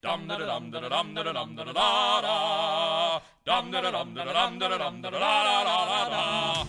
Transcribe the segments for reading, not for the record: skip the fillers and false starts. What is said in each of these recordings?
Dum da da dum da da dum da da dum da da da da. Dum da da dum da da dum da da dum da da da da da da.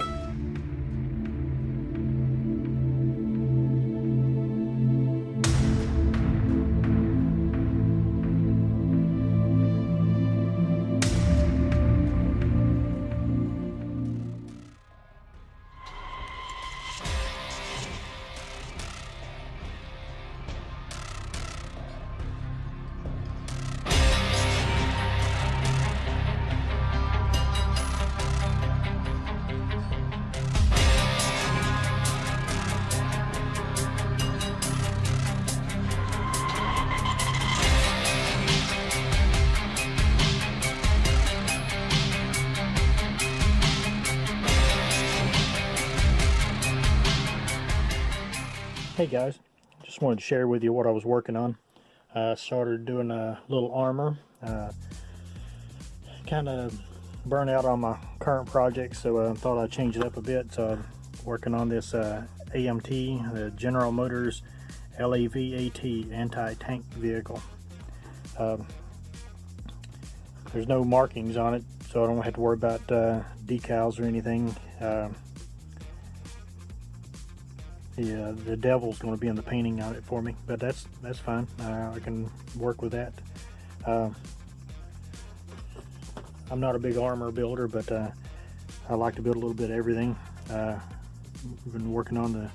Hey guys, just wanted to share with you what I was working on. Started doing a little armor. Kind of burned out on my current project, so I thought I'd change it up a bit. So I'm working on this AMT, the General Motors LAV-AT anti-tank vehicle. There's no markings on it, so I don't have to worry about decals or anything. The devil's going to be in the painting on it for me, but that's fine. I can work with that. I'm not a big armor builder, but I like to build a little bit of everything. We've been working on the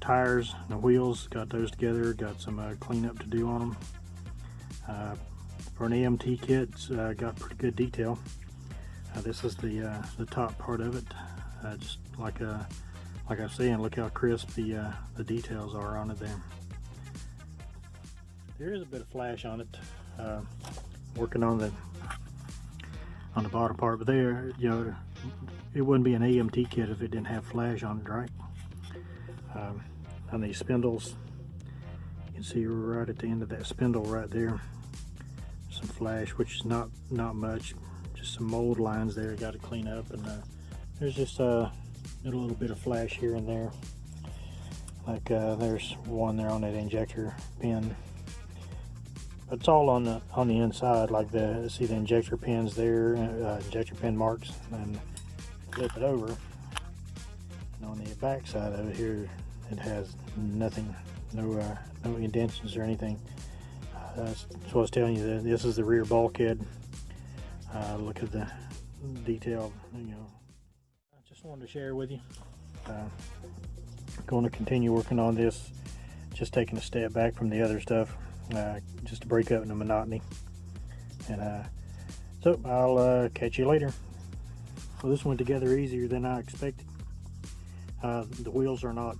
tires and the wheels. Got those together. Got some cleanup to do on them. For an AMT kit, got pretty good detail. This is the top part of it. Just like I was saying, look how crisp the details are on it there. There is a bit of flash on it. Working on the bottom part, but there, you know, it wouldn't be an AMT kit if it didn't have flash on it, right? On these spindles, you can see right at the end of that spindle right there, some flash, which is not much, just some mold lines there. Got to clean up, and there's just a little bit of flash here and there. Like there's one there on that injector pin. It's all on the inside, like see the injector pins there, injector pin marks, and flip it over, and on the back side of it here, it has nothing, no indentions or anything. That's what I was telling you. This is the rear bulkhead. Look at the detail, you know. I just wanted to share with you. Going to continue working on this, just taking a step back from the other stuff, just to break up the monotony. And so I'll catch you later. Well, this went together easier than I expected. The wheels are not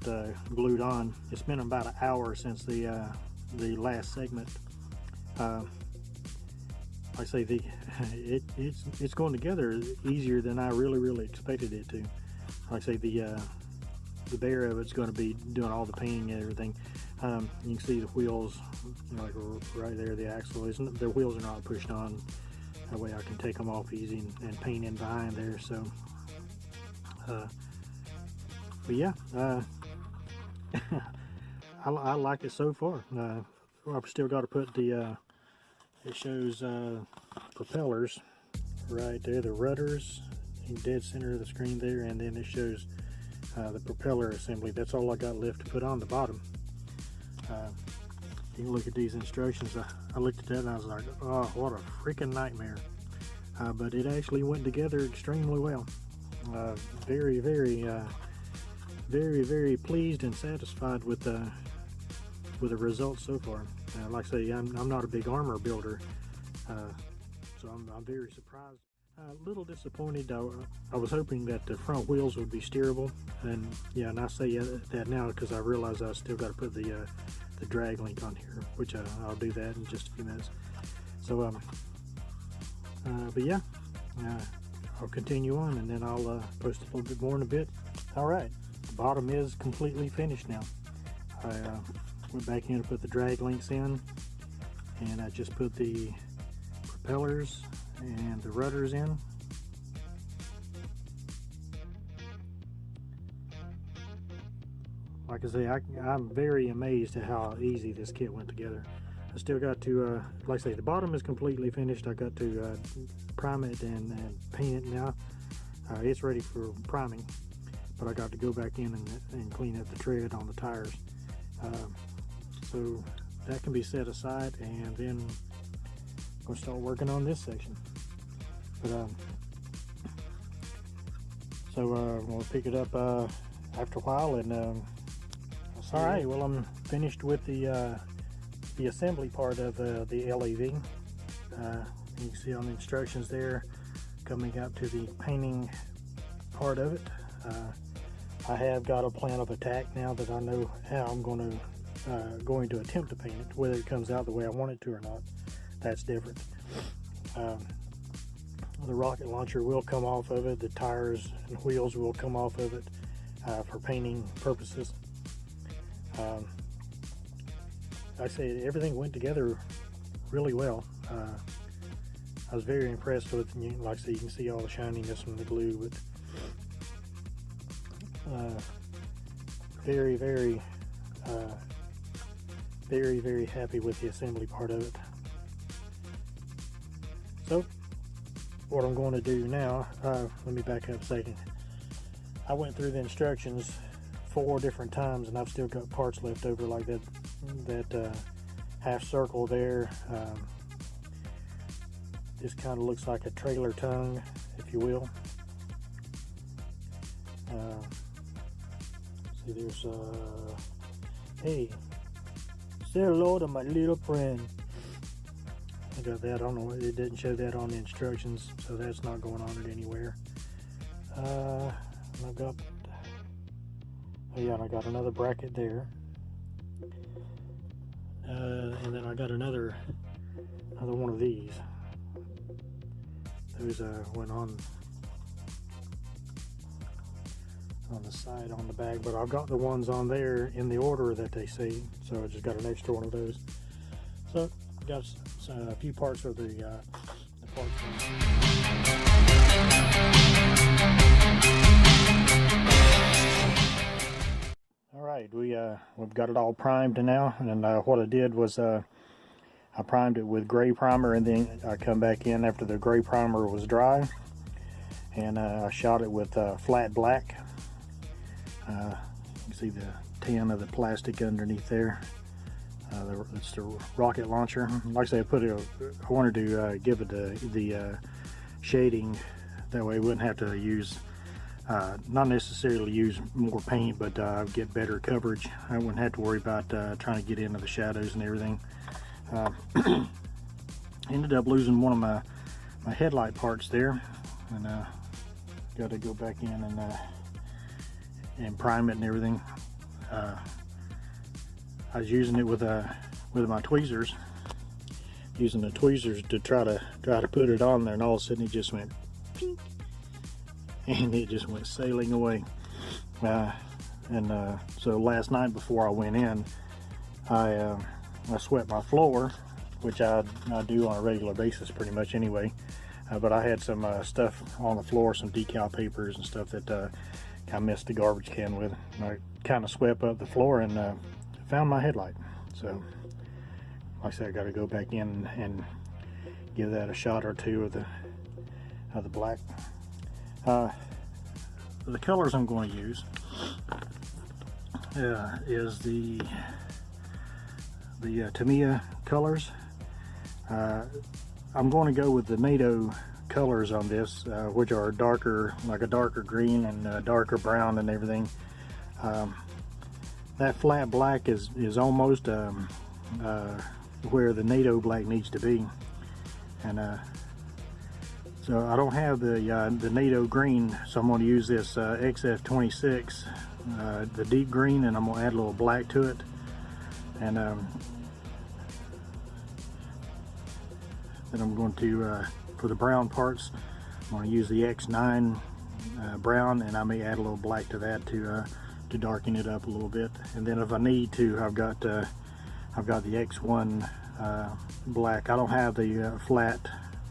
glued on. It's been about an hour since the last segment. Like I say, it's going together easier than I really expected it to. Like I say, the bear of it's going to be doing all the painting and everything. You can see the wheels, you know, like right there, the axle. The wheels are not pushed on. That way I can take them off easy and paint in behind there. So, but yeah, I like it so far. I've still got to put it shows propellers right there, the rudders in dead center of the screen there, and then it shows the propeller assembly. That's all I got left to put on the bottom. You can look at these instructions. I looked at that and I was like, oh, what a freaking nightmare. But it actually went together extremely well. Very pleased and satisfied with the results so far. Like I say, I'm not a big armor builder, so I'm very surprised. A little disappointed. I was hoping that the front wheels would be steerable, and yeah, and I say that now because I realize I still got to put the drag link on here, which I'll do that in just a few minutes. So but yeah, I'll continue on, and then I'll post a little bit more in a bit. All right, the bottom is completely finished now. I went back in and put the drag links in, and I just put the propellers and the rudders in. Like I say, I'm very amazed at how easy this kit went together. I still got to, like I say, the bottom is completely finished. I got to prime it and paint it now. It's ready for priming, but I got to go back in and clean up the tread on the tires. So that can be set aside, and then I'm going to start working on this section. But so we'll pick it up after a while, and all right. Well, I'm finished with the assembly part of the LAV. You can see on the instructions there, coming up to the painting part of it. I have got a plan of attack now that I know how I'm going to attempt to paint it. Whether it comes out the way I want it to or not, that's different. The rocket launcher will come off of it. The tires and wheels will come off of it for painting purposes. I say everything went together really well. I was very impressed with, like I say, you can see all the shininess from the glue, but very, very happy with the assembly part of it. So what I'm going to do now, let me back up a second. I went through the instructions 4 different times, and I've still got parts left over, like that half circle there. This kind of looks like a trailer tongue, if you will. See, there's hey, say hello to my little friend. I got that. I don't know, it didn't show that on the instructions, so that's not going on it anywhere. I've got, oh yeah, and I got another bracket there. And then I got another one of these. Those went on the side on the bag, but I've got the ones on there in the order that they say, so I just got an extra one of those. So got a few parts of the parts. All right, we've got it all primed now, and what I did was I primed it with gray primer, and then I come back in after the gray primer was dry, and I shot it with flat black. You can see the tan of the plastic underneath there. It's the rocket launcher. Like I say, I wanted to give it the shading, that way I wouldn't have to use, not necessarily use more paint, but get better coverage. I wouldn't have to worry about trying to get into the shadows and everything. Ended up losing one of my headlight parts there, and got to go back in and prime it and everything. I was using it with my tweezers, using the tweezers to try to put it on there, and all of a sudden it just went pink, and it just went sailing away. So last night before I went in, I swept my floor, which I do on a regular basis pretty much anyway, but I had some stuff on the floor, some decal papers and stuff that I missed the garbage can with. I kind of swept up the floor and found my headlight. So like I said, I got to go back in and give that a shot or two of the black. The colors I'm going to use is the Tamiya colors. I'm going to go with the NATO colors on this, which are darker, like a darker green and darker brown and everything. That flat black is almost where the NATO black needs to be, and so I don't have the NATO green, so I'm going to use this XF26, the deep green, and I'm going to add a little black to it, and then I'm going to for the brown parts, I'm going to use the X9 brown, and I may add a little black to that to darken it up a little bit. And then if I need to, I've got the X1 black. I don't have the flat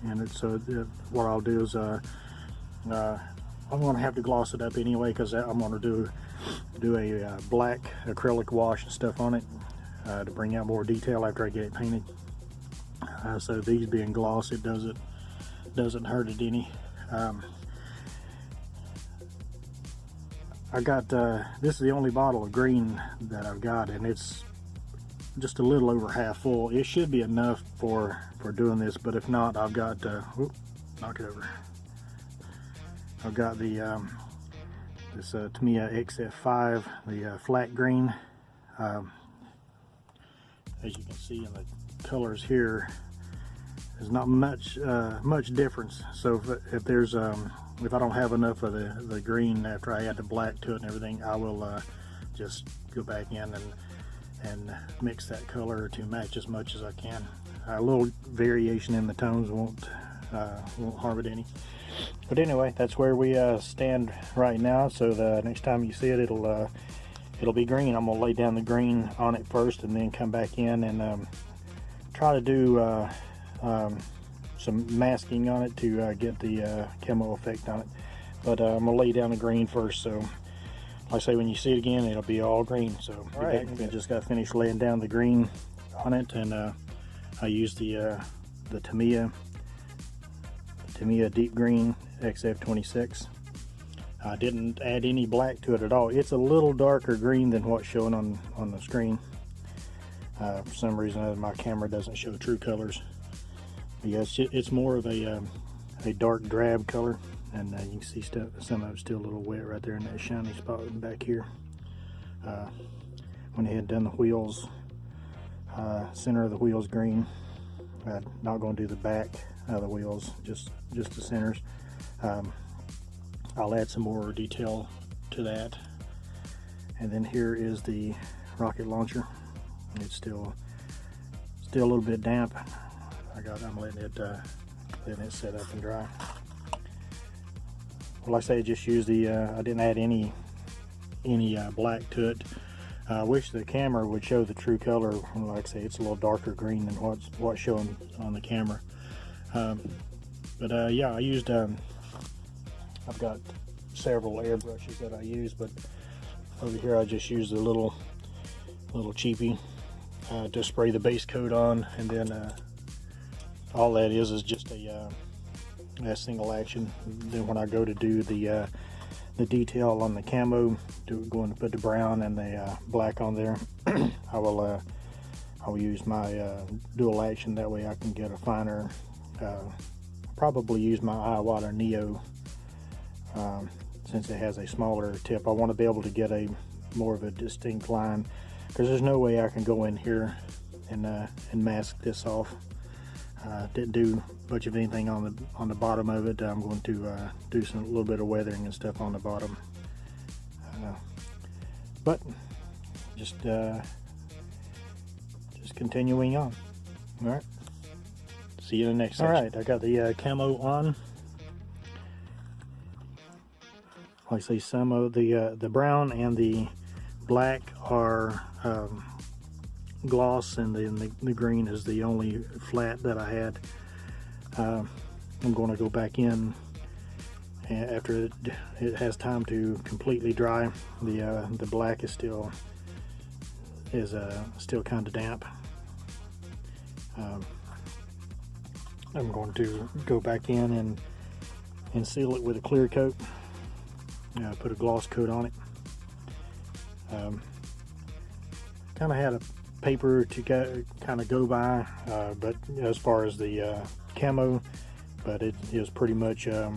in it, so what I'll do is I'm going to have to gloss it up anyway, because I'm going to do a black acrylic wash and stuff on it. to bring out more detail after I get it painted. So these being gloss, it doesn't hurt it any. I got this is the only bottle of green that I've got, and it's just a little over half full. It should be enough for doing this, but if not, I've got knock it over. I've got the this Tamiya XF5, the flat green. As you can see in the colors here, there's not much difference. So if there's if I don't have enough of the green after I add the black to it and everything, I will just go back in and mix that color to match as much as I can. A little variation in the tones won't harm it any. But anyway, that's where we stand right now. So the next time you see it, it'll be green. I'm gonna lay down the green on it first, and then come back in and try to do some masking on it to get the camo effect on it. But I'm gonna lay down the green first. So like I say, when you see it again, it'll be all green. So all right, I just got finished laying down the green on it, and I used the Tamiya Deep Green XF26. I didn't add any black to it at all. It's a little darker green than what's showing on the screen. For some reason, my camera doesn't show true colors. But yeah, it's more of a dark drab color, and you can see some of it's still a little wet right there in that shiny spot back here. Went ahead and done the wheels, center of the wheels green. Not going to do the back of the wheels, just the centers. I'll add some more detail to that. And then here is the rocket launcher. It's still a little bit damp. I'm letting it set up and dry. Well, like I say, I just used I didn't add any black to it. I wish the camera would show the true color. Like I say, it's a little darker green than what's showing on the camera. But yeah, I used I've got several airbrushes that I use, but over here I just used a little cheapie to spray the base coat on, and then all that is just a single action. Then when I go to do the detail on the camo, going to put the brown and the black on there, I will use my dual action. That way I can get a finer, probably use my Iwata Neo, since it has a smaller tip. I want to be able to get a more of a distinct line, because there's no way I can go in here and mask this off. Didn't do much of anything on the bottom of it. I'm going to do a little bit of weathering and stuff on the bottom, but just continuing on. All right, see you in the next section. All right, I got the camo on. Like I say, some of the brown and the black are gloss, and then the green is the only flat that I had. I'm going to go back in after it has time to completely dry. The black is still kind of damp. I'm going to go back in and seal it with a clear coat. Put a gloss coat on it. Kind of had a paper to kind of go by, but as far as the camo, but it is pretty much I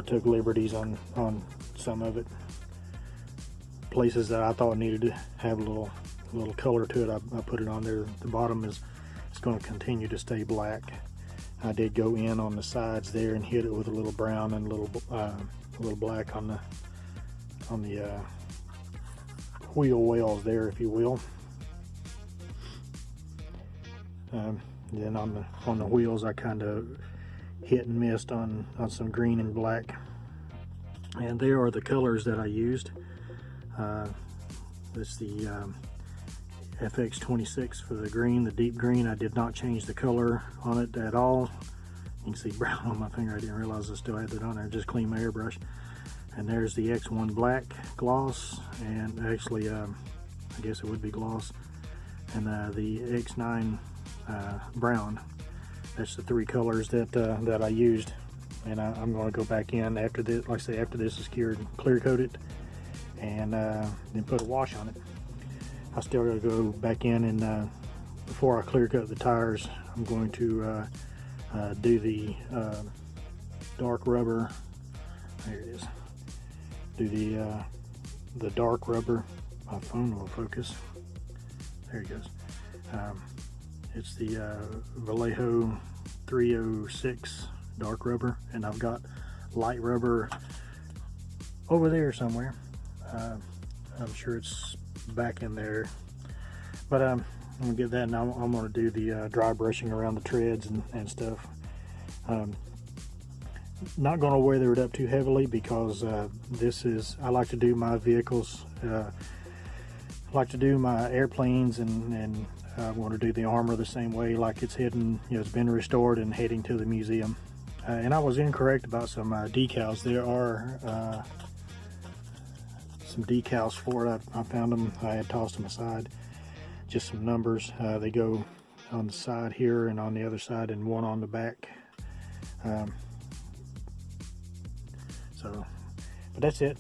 took liberties on some of it. Places that I thought needed to have a little color to it, I put it on there. The bottom it's going to continue to stay black. I did go in on the sides there and hit it with a little brown and a little black on the wheel wells there, if you will. Then on the wheels, I kind of hit and missed on some green and black, and there are the colors that I used. That's the FX26 for the green, the deep green. I did not change the color on it at all. You can see brown on my finger. I didn't realize I still had that on there. Just clean my airbrush. And there's the X1 black gloss, and actually I guess it would be gloss, and the X9 brown. That's the three colors that I used, and I'm going to go back in after this. Like I say, after this is cured, clear coat it, and then put a wash on it. I still got to go back in and before I clear coat the tires, I'm going to do the dark rubber. There it is. Do the dark rubber. My phone will focus. There it goes. It's the Vallejo 306 dark rubber, and I've got light rubber over there somewhere. I'm sure it's back in there, but I'm gonna get that, and I'm gonna do the dry brushing around the treads and stuff. Not gonna weather it up too heavily because I like to do my vehicles, I like to do my airplanes, and I want to do the armor the same way, like it's hidden, it's been restored and heading to the museum. And I was incorrect about some decals. There are some decals for it. I found them. I had tossed them aside. Just some numbers. They go on the side here and on the other side, and one on the back. But that's it.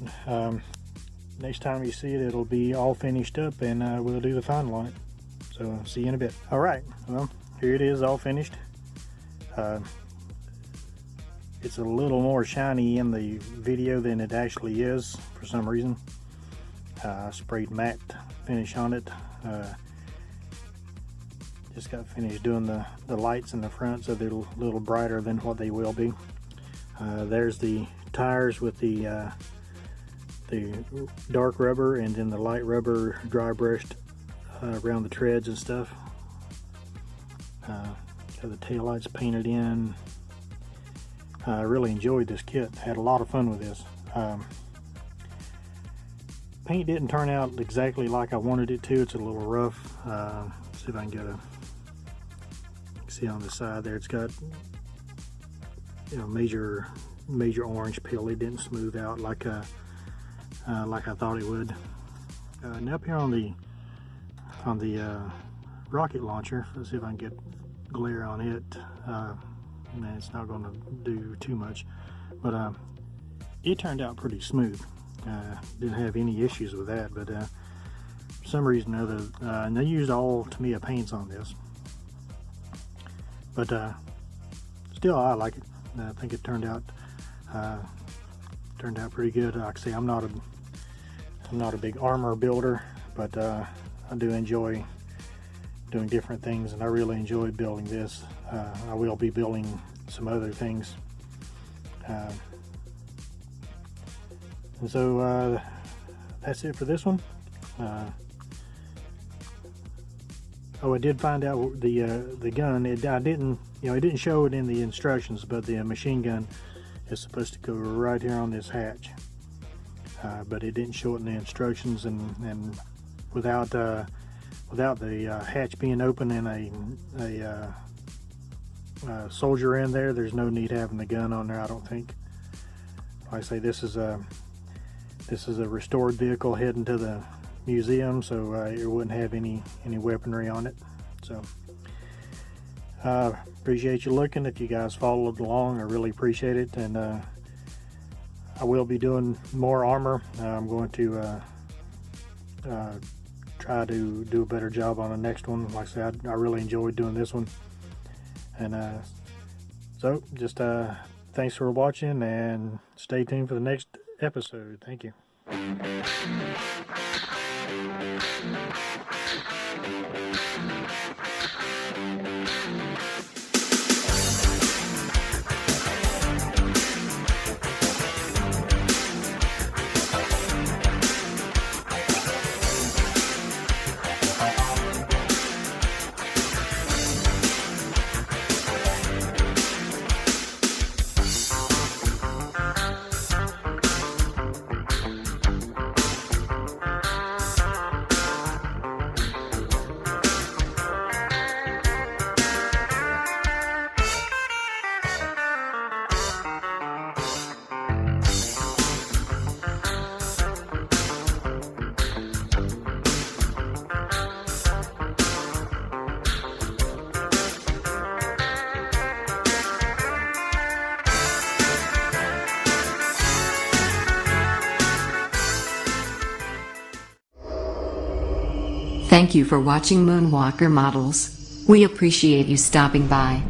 Next time you see it, it'll be all finished up, and we'll do the final on it. So see you in a bit. All right. Well, here it is, all finished. It's a little more shiny in the video than it actually is for some reason. I sprayed matte finish on it. Just got finished doing the lights in the front, so they're a little brighter than what they will be. There's the tires with the dark rubber, and then the light rubber dry brushed around the treads and stuff. Got the taillights painted in. I really enjoyed this kit. Had a lot of fun with this. Paint didn't turn out exactly like I wanted it to. It's a little rough. See if I can get see on the side there. It's got major orange peel. It didn't smooth out like I thought it would. And up here on the rocket launcher, let's see if I can get glare on it. Man, it's not going to do too much, but it turned out pretty smooth. Didn't have any issues with that, but for some reason or other, and they used all Tamiya paints on this, but still I like it. I think it turned out pretty good. Like I say, I'm not a big armor builder, but I do enjoy doing different things, and I really enjoyed building this. I will be building some other things, and so that's it for this one. Oh, I did find out the gun. It didn't show it in the instructions, but the machine gun is supposed to go right here on this hatch. But it didn't show it in the instructions, and without the hatch being open and a soldier in there, there's no need having the gun on there, I don't think. Like I say, this is a restored vehicle heading to the museum, so it wouldn't have any weaponry on it. So appreciate you looking. If you guys followed along, I really appreciate it, and I will be doing more armor. I'm going to try to do a better job on the next one. Like I said, I really enjoyed doing this one, and so just thanks for watching, and stay tuned for the next episode. Thank you. Thank you for watching Moonwalker Models. We appreciate you stopping by.